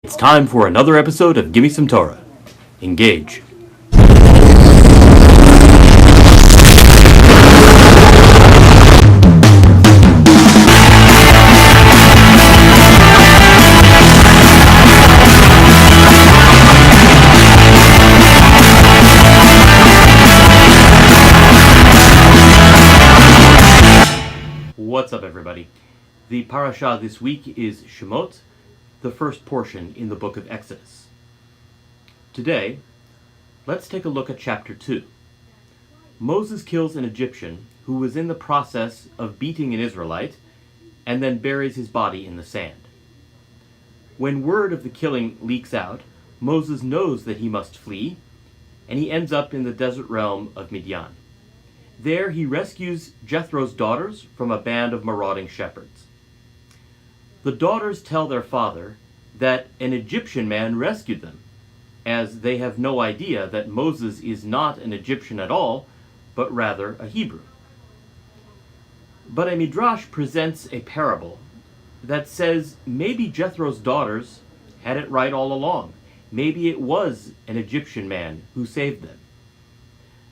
It's time for another episode of Gimme Some Torah. Engage. What's up, everybody? The parasha this week is Shemot, the first portion in the book of Exodus. Today, let's take a look at chapter 2. Moses kills an Egyptian who was in the process of beating an Israelite and then buries his body in the sand. When word of the killing leaks out, Moses knows that he must flee, and he ends up in the desert realm of Midian. There he rescues Jethro's daughters from a band of marauding shepherds. The daughters tell their father that an Egyptian man rescued them, as they have no idea that Moses is not an Egyptian at all, but rather a Hebrew. But a midrash presents a parable that says maybe Jethro's daughters had it right all along. Maybe it was an Egyptian man who saved them.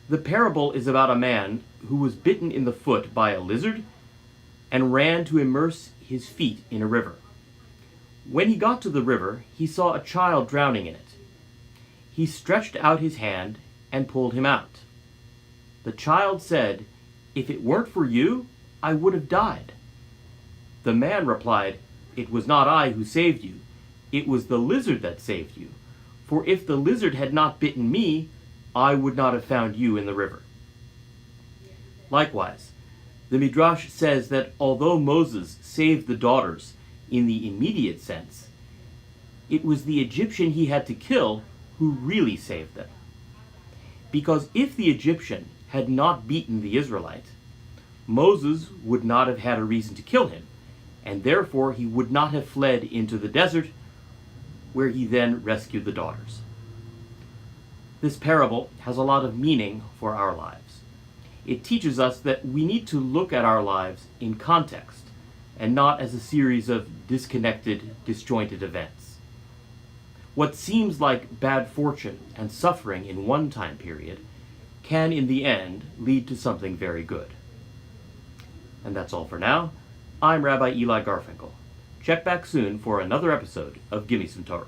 The parable is about a man who was bitten in the foot by a lizard and ran to immerse his feet in a river. When he got to the river, he saw a child drowning in it. He stretched out his hand and pulled him out. The child said, "If it weren't for you, I would have died." The man replied, "It was not I who saved you. It was the lizard that saved you. For if the lizard had not bitten me, I would not have found you in the river." Likewise, the Midrash says that although Moses saved the daughters in the immediate sense, it was the Egyptian he had to kill who really saved them. Because if the Egyptian had not beaten the Israelite, Moses would not have had a reason to kill him, and therefore he would not have fled into the desert, where he then rescued the daughters. This parable has a lot of meaning for our lives. It teaches us that we need to look at our lives in context and not as a series of disconnected, disjointed events. What seems like bad fortune and suffering in one time period can, in the end, lead to something very good. And that's all for now. I'm Rabbi Garfinkel. Check back soon for another episode of Gimme Some Torah.